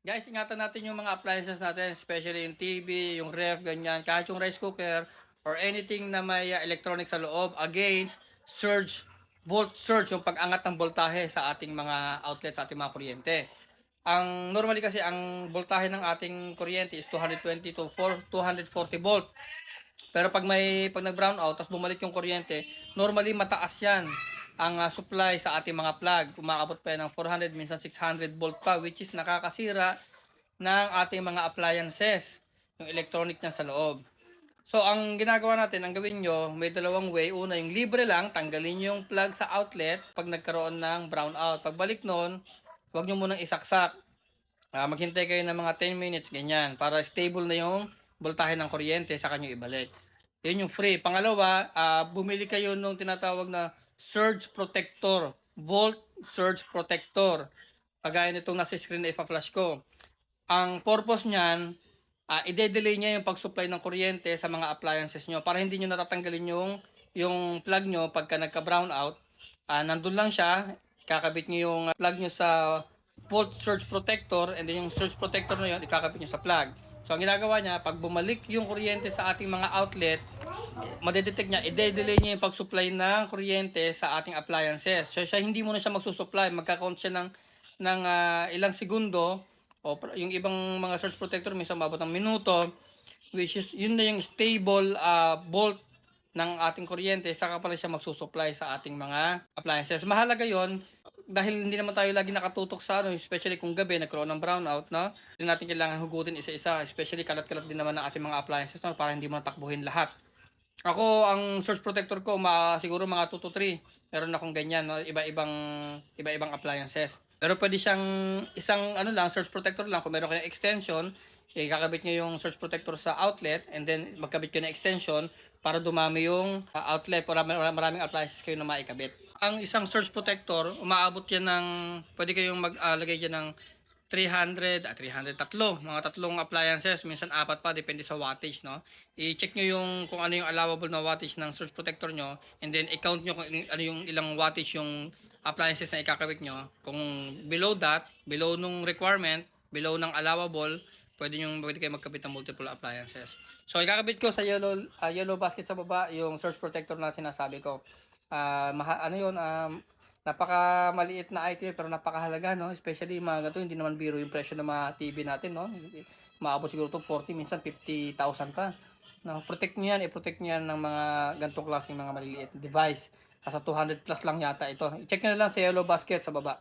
Guys, ingatan natin yung mga appliances natin, especially yung TV, yung ref, ganyan. Kahit yung rice cooker or anything na may electronic sa loob against surge, volt surge, yung pag-angat ng voltahe sa ating mga outlet, sa ating mga kuryente. Ang normally kasi ang voltahe ng ating kuryente is 220 to 240 volt. Pero pag nag-brown out tapos bumalik yung kuryente, normally mataas 'yan ang supply sa ating mga plug. Umaabot pa yan ng 400 minsan 600 volt pa, which is nakakasira ng ating mga appliances, yung electronic niya sa loob. So, ang ginagawa natin, ang gawin nyo, may dalawang way. Una, yung libre lang, tanggalin nyo yung plug sa outlet pag nagkaroon ng brownout. Pagbalik nun, huwag nyo munang isaksak. Maghintay kayo ng mga 10 minutes, ganyan, para stable na yung voltahe ng kuryente, sa kanyo ibalik. Yun yung free. Pangalawa, bumili kayo nung tinatawag na surge protector, volt surge protector. Kagaya nitong nasa screen na ipa-flash ko. Ang purpose niyan, i-delay niya yung pag-supply ng kuryente sa mga appliances nyo para hindi nyo natatanggalin yung plug nyo pagka nagka-brown out. Nandun lang siya, kakabit nyo yung plug nyo sa volt surge protector, and then yung surge protector na yun, ikakabit nyo sa plug. So, ang ginagawa niya, pag bumalik yung kuryente sa ating mga outlet, madedetect niya, i-delay niya yung pag-supply ng kuryente sa ating appliances. So, siya hindi mo na siya magsusupply, magkakount siya ng ilang segundo, o yung ibang mga surge protector minsan mabot ng minuto, which is yun na yung stable volt ng ating kuryente, saka pala siya magsusupply sa ating mga appliances. Mahalaga yon dahil hindi naman tayo lagi nakatutok sa ano, especially kung gabi nagkaroon ng brownout, no? Hindi natin kailangan hugutin isa-isa, especially kalat-kalat din naman ng ating mga appliances, no? Para hindi mo natakbuhin lahat. Ako, ang surge protector ko, siguro mga 2 to 3. Meron akong ganyan, no? Iba-ibang appliances. Pero pwede siyang isang ano lang, surge protector lang. Kung meron kayong extension, kakabit nyo yung surge protector sa outlet, and then magkabit kayo ng extension para dumami yung outlet, para maraming appliances kayo na maikabit. Ang isang surge protector, umaabot yan ng, pwede kayong maglagay dyan ng 300, 300, mga tatlong appliances, minsan apat pa, depende sa wattage, no? I-check nyo yung kung ano yung allowable na wattage ng surge protector nyo, and then i-count nyo kung ano yung ilang wattage yung appliances na ikakabit nyo. Kung below that, below nung requirement, below ng allowable, pwede kayo magkabit ng multiple appliances. So, ikakabit ko sa yellow basket sa baba, yung surge protector na sinasabi ko. Ano yun, napaka maliit na item pero napakahalaga, no? Especially mga ganito, hindi naman biro yung presyo ng mga TV natin, no? Maabot siguro to 40, minsan 50,000 pa. No, protect niyo yan, i-protect niyo yan ng mga ganitong klaseng mga maliliit device. Nasa 200 plus lang yata ito. I-check niyo na lang sa yellow basket sa baba.